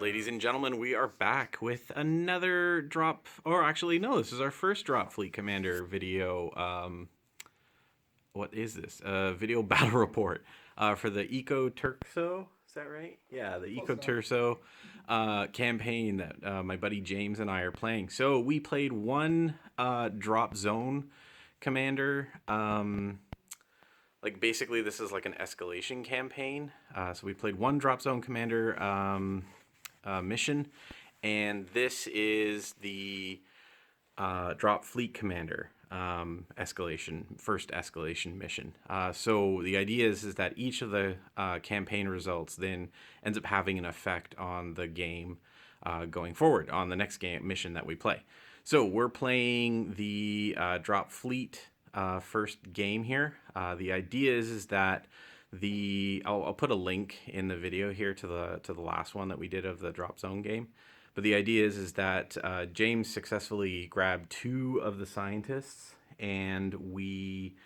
Ladies and gentlemen, we are back with another drop, or actually, no, this is our first Dropfleet Commander video. What is this? Video battle report for the Iku-Turso. Is that right? Yeah, the Iku-Turso campaign that my buddy James and I are playing. So we played one Dropzone commander. Like basically, this is like an escalation campaign. So we played one Dropzone commander mission, and this is the Dropfleet commander first escalation mission. So the idea is that each of the campaign results then ends up having an effect on the game going forward on the next game mission that we play. So we're playing the Dropfleet first game here. The idea is that I'll put a link in the video here to the last one that we did of the Dropzone game. But the idea is that James successfully grabbed 2 of the scientists, and we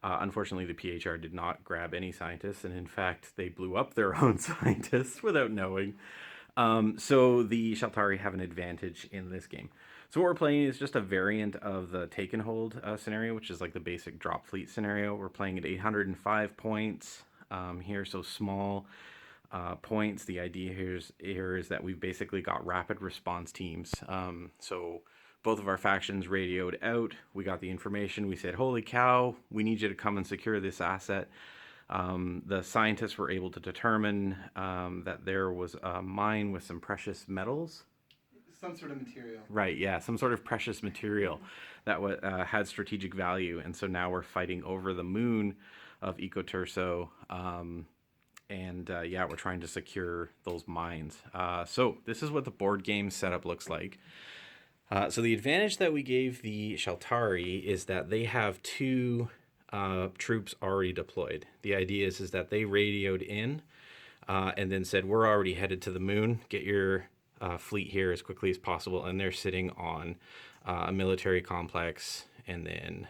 unfortunately the PHR did not grab any scientists, and in fact they blew up their own scientists without knowing. So the Shaltari have an advantage in this game. So what we're playing is just a variant of the take and hold scenario, which is like the basic Dropfleet scenario. We're playing at 805 points here, so small points. The idea here is that we've basically got rapid response teams. So both of our factions radioed out. We got the information. We said, holy cow, we need you to come and secure this asset. The scientists were able to determine that there was a mine with some precious metals. Some sort of material. Right, yeah, some sort of precious material that had strategic value. And so now we're fighting over the moon of Iku-Turso. Yeah, we're trying to secure those mines. So this is what the board game setup looks like. So the advantage that we gave the Shaltari is that they have 2 troops already deployed. The idea is that they radioed in and then said, we're already headed to the moon. Get your fleet here as quickly as possible. And they're sitting on a military complex and then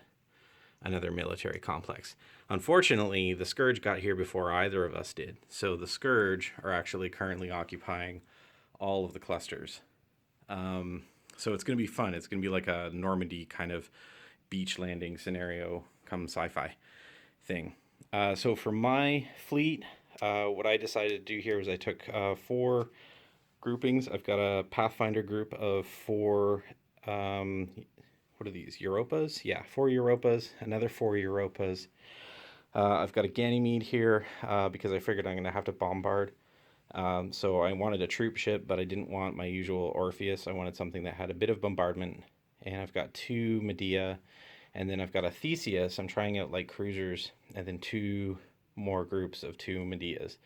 another military complex. Unfortunately, the Scourge got here before either of us did. So the Scourge are actually currently occupying all of the clusters. So it's going to be fun. It's going to be like a Normandy kind of beach landing scenario come sci-fi thing. So for my fleet, what I decided to do here was I took 4 groupings. I've got a Pathfinder group of 4, what are these, Europas? Yeah, 4 Europas, another 4 Europas. I've got a Ganymede here because I figured I'm going to have to bombard. So I wanted a troop ship, but I didn't want my usual Orpheus. I wanted something that had a bit of bombardment. And I've got 2 Medea, and then I've got a Theseus. I'm trying out light cruisers, and then 2 more groups of 2 Medeas.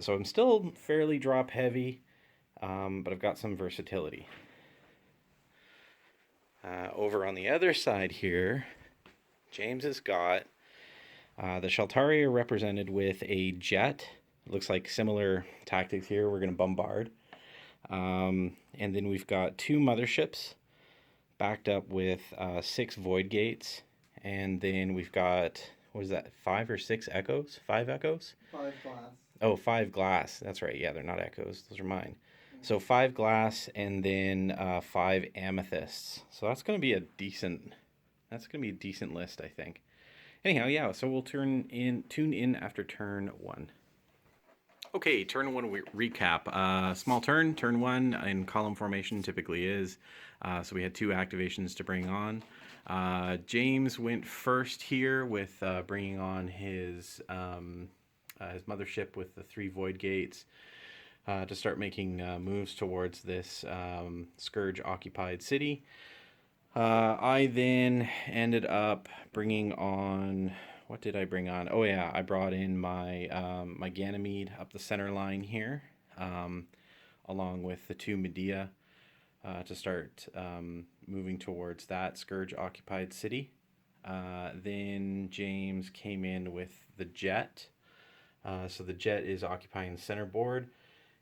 So I'm still fairly drop heavy, but I've got some versatility. Over on the other side here, James has got the Shaltari are represented with a jet. It looks like similar tactics here. We're going to bombard. And then we've got 2 motherships backed up with 6 void gates. And then we've got, what is that, 5 or 6 echoes? 5 echoes? 5 glass. Oh, 5 glass. That's right. Yeah, they're not echoes. Those are mine. So 5 glass and then 5 amethysts. So that's going to be a decent list, I think. Anyhow, yeah, so we'll tune in after turn 1. Okay, turn 1 recap. Small turn 1 in column formation typically is. So we had 2 activations to bring on. James went first here with bringing on his mothership with the 3 void gates to start making moves towards this Scourge-occupied city. I then ended up bringing on, what did I bring on? Oh yeah, I brought in my my Ganymede up the center line here, along with the 2 Medea to start moving towards that Scourge-occupied city. Then James came in with the jet. So the jet is occupying the center board,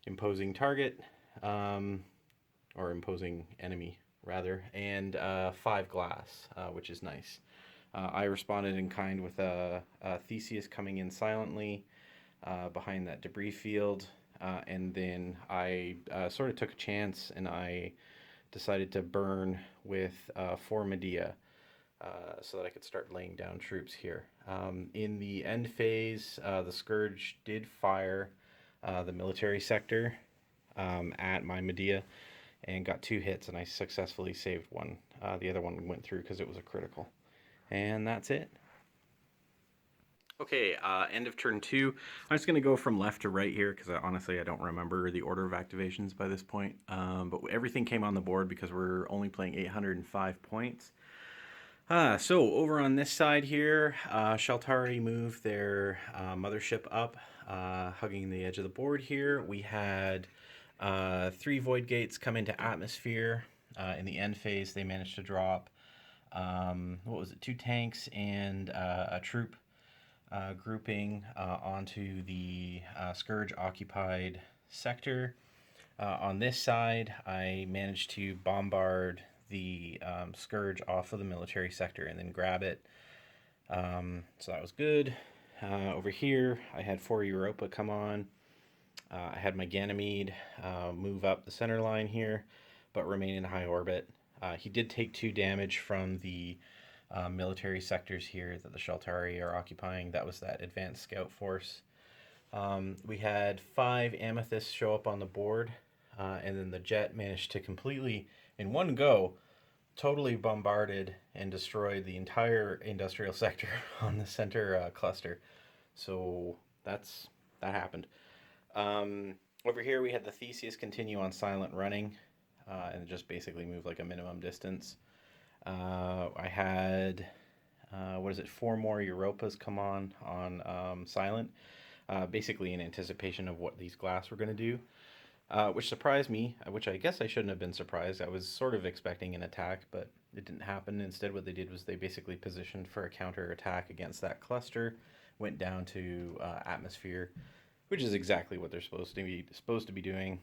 imposing target, or imposing enemy rather, and 5 glass, which is nice. I responded in kind with a Theseus coming in silently behind that debris field, and then I sort of took a chance and I decided to burn with 4 Medea so that I could start laying down troops here. In the end phase, the Scourge did fire the military sector at my Medea and got 2 hits, and I successfully saved one. The other one went through because it was a critical. And that's it. Okay, end of turn 2. I'm just going to go from left to right here because honestly I don't remember the order of activations by this point. But everything came on the board because we're only playing 805 points. So over on this side here, Shaltari moved their mothership up, hugging the edge of the board here. We had 3 Void Gates come into atmosphere. In the end phase, they managed to drop, 2 tanks and a troop grouping onto the Scourge-occupied sector. On this side, I managed to bombard the Scourge off of the military sector and then grab it. So that was good. Over here, I had 4 Europa come on. I had my Ganymede move up the center line here, but remain in high orbit. He did take 2 damage from the military sectors here that the Shaltari are occupying. That was that advanced scout force. We had 5 Amethysts show up on the board, and then the jet managed to completely, in one go, totally bombarded and destroyed the entire industrial sector on the center cluster. So that happened. Over here we had the Theseus continue on silent running and just basically move like a minimum distance. I had 4 more Europas come on silent, basically in anticipation of what these glass were going to do, which surprised me, which I guess I shouldn't have been surprised. I was sort of expecting an attack, but it didn't happen. Instead, what they did was they basically positioned for a counter attack against that cluster, went down to atmosphere, which is exactly what they're supposed to be doing.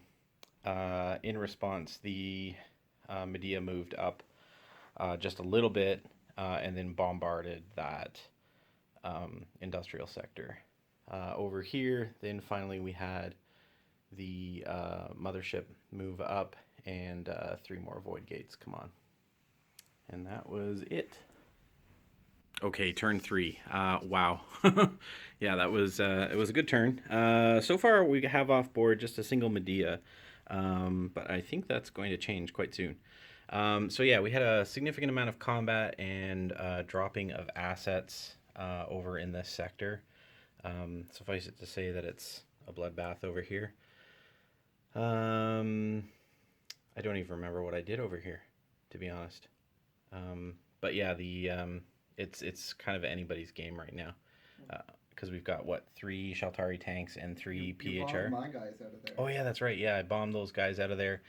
In response, the Medea moved up just a little bit and then bombarded that industrial sector. Over here, then finally we had the mothership move up and 3 more Void Gates come on. And that was it. Okay, turn 3. Wow. Yeah, that was it was a good turn. So far we have off board just a single Medea, but I think that's going to change quite soon. So yeah, we had a significant amount of combat and dropping of assets over in this sector. Suffice it to say that it's a bloodbath over here. I don't even remember what I did over here, to be honest. But yeah, it's kind of anybody's game right now, because we've got 3 Shaltari tanks and 3 PHR. You bombed my guys out of there. Oh yeah, that's right. Yeah, I bombed those guys out of there,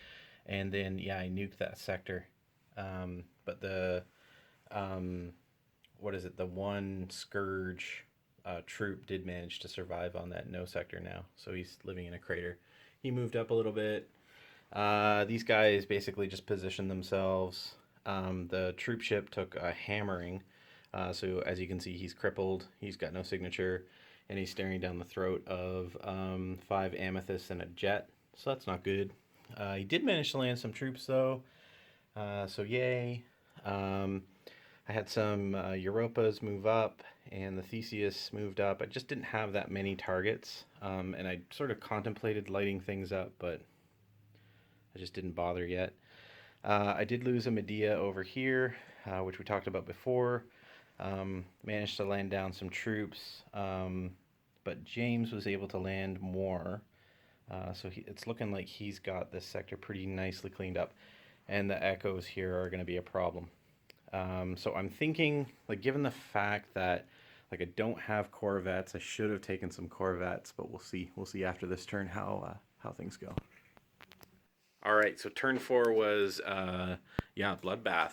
and then yeah, I nuked that sector. But the the 1 Scourge troop did manage to survive on that no sector now, so he's living in a crater. He moved up a little bit. These guys basically just positioned themselves. The troop ship took a hammering. So as you can see, he's crippled. He's got no signature, and he's staring down the throat of 5 Amethysts and a jet. So that's not good. He did manage to land some troops though. So yay. I had some Europas move up, and the Theseus moved up. I just didn't have that many targets, and I sort of contemplated lighting things up, but I just didn't bother yet. I did lose a Medea over here, which we talked about before. Managed to land down some troops, but James was able to land more. So it's looking like he's got this sector pretty nicely cleaned up, and the echoes here are going to be a problem. So I'm thinking, like, given the fact that I don't have Corvettes, I should have taken some Corvettes, but we'll see. We'll see after this turn how things go. All right, so turn 4 was bloodbath.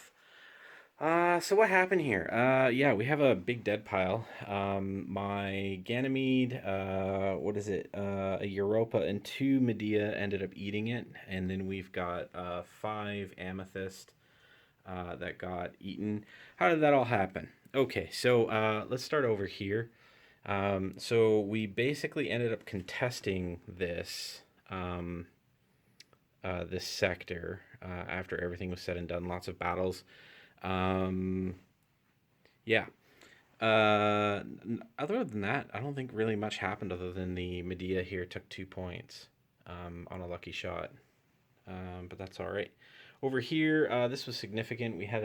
So what happened here? Yeah, we have a big dead pile. My Ganymede, a Europa and 2 Medea ended up eating it, and then we've got 5 Amethyst that got eaten. How did that all happen? Okay, so let's start over here. So we basically ended up contesting this this sector after everything was said and done. Lots of battles. Um, yeah. Other than that, I don't think really much happened other than the Medea here took 2 points on a lucky shot. But that's all right. Over here, this was significant. We had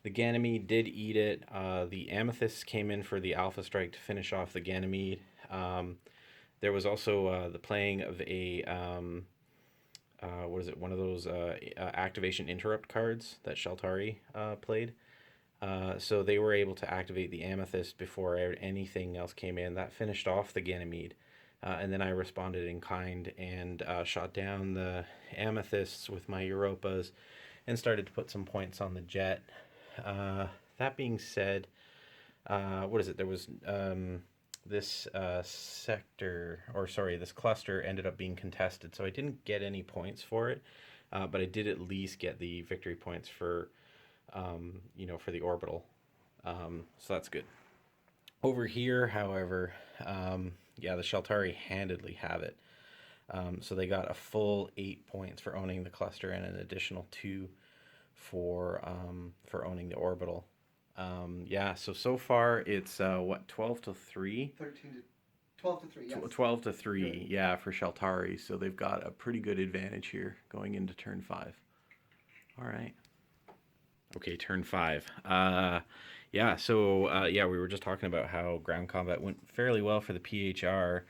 the Ganymede did eat it. The Amethyst came in for the Alpha Strike to finish off the Ganymede. There was also the playing of a what is it? One of those activation interrupt cards that Shaltari played. So they were able to activate the Amethyst before anything else came in. That finished off the Ganymede. And then I responded in kind and shot down the Amethysts with my Europas and started to put some points on the Jet. That being said, what is it? There was this sector, or sorry, this cluster ended up being contested, so I didn't get any points for it, but I did at least get the victory points for, for the orbital. So that's good. Over here, however, the Shaltari handedly have it. So they got a full 8 points for owning the cluster and an additional 2 for owning the orbital. So far it's 12 to 3? 13 to 12 to 3, yes. 12 to 3, Good. yeah, for Shaltari. So they've got a pretty good advantage here going into turn 5. All right. Okay, turn 5. We were just talking about how ground combat went fairly well for the PHR.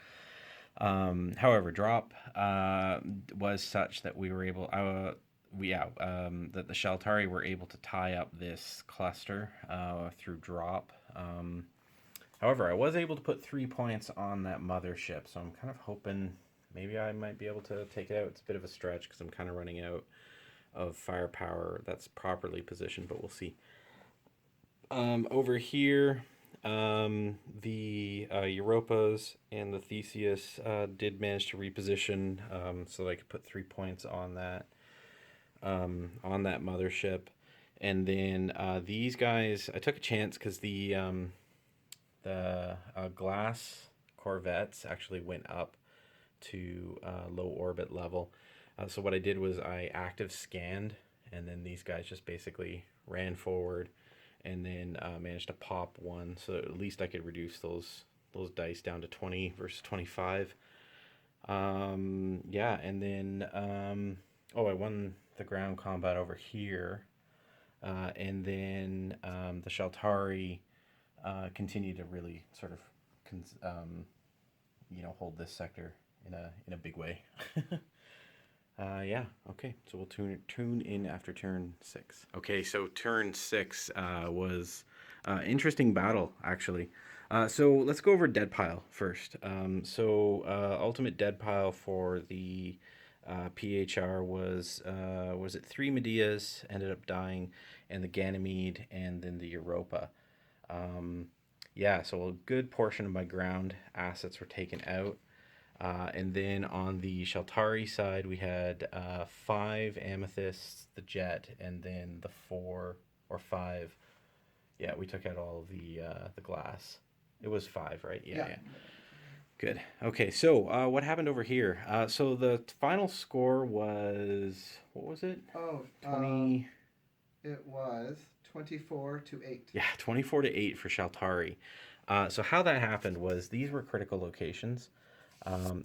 However, drop was such that we were able, that the Shaltari were able to tie up this cluster through drop. However, I was able to put 3 points on that mothership, so I'm kind of hoping maybe I might be able to take it out. It's a bit of a stretch because I'm kind of running out of firepower that's properly positioned, but we'll see. Over here, the Europas and the Theseus did manage to reposition so that I could put 3 points on that mothership. And then these guys, I took a chance because the glass corvettes actually went up to low orbit level. So what I did was I active scanned, and then these guys just basically ran forward and then managed to pop one, so at least I could reduce those dice down to 20 versus 25. And then I won the ground combat over here, and then the Shaltari continued to really sort of hold this sector in a big way. Okay, so we'll tune in after turn 6. Okay, so turn 6 was interesting battle, actually. So let's go over dead pile first. Ultimate dead pile for the PHR was it 3 Medeas ended up dying, and the Ganymede, and then the Europa. So a good portion of my ground assets were taken out. And then on the Shaltari side, we had 5 Amethysts, the Jet, and then the 4 or 5. Yeah, we took out all of the glass. It was 5, right? Yeah. Good. Okay, so what happened over here? So the final score was, what was it? 20. It was 24 to 8. Yeah, 24 to 8 for Shaltari. So how that happened was these were critical locations.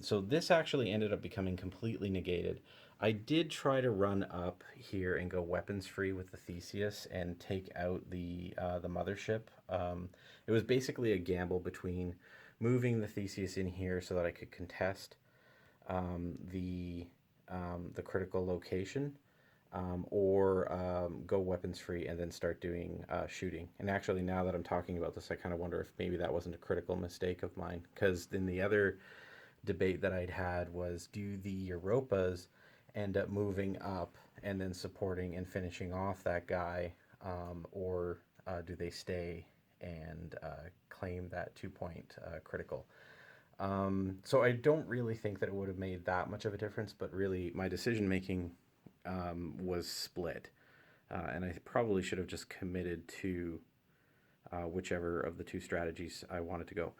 So this actually ended up becoming completely negated. I did try to run up here and go weapons free with the Theseus and take out the mothership. It was basically a gamble between moving the Theseus in here so that I could contest the critical location, or go weapons free and then start doing shooting. And actually, now that I'm talking about this, I kind of wonder if maybe that wasn't a critical mistake of mine, because in the other debate that I'd had was, do the Europas end up moving up and then supporting and finishing off that guy, or do they stay and claim that 2-point critical? So I don't really think that it would have made that much of a difference, but really my decision making was split, and I probably should have just committed to whichever of the two strategies I wanted to go.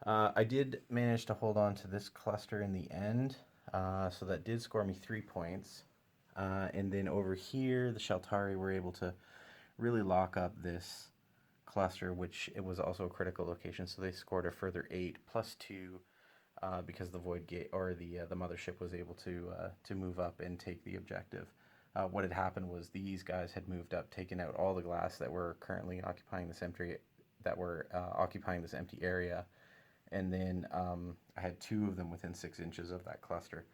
I did manage to hold on to this cluster in the end, So that did score me 3 points. And then over here, the Shaltari were able to really lock up this cluster, which it was also a critical location. So they scored a further 8 plus 2 because the void gate or the mothership was able to move up and take the objective. What had happened was these guys had moved up, taken out all the glass that were currently occupying this empty area, and then I had 2 of them within 6 inches of that cluster,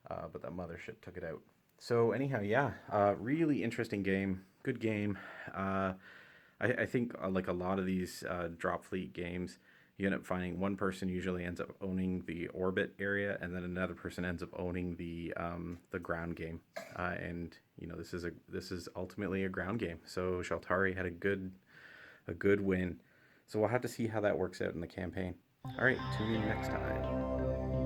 but that mothership took it out. So anyhow, yeah, really interesting game, good game. I think like a lot of these Dropfleet games, you end up finding one person usually ends up owning the orbit area, and then another person ends up owning the ground game. And you know this is ultimately a ground game. So Shaltari had a good win. So we'll have to see how that works out in the campaign. All right, tune in next time.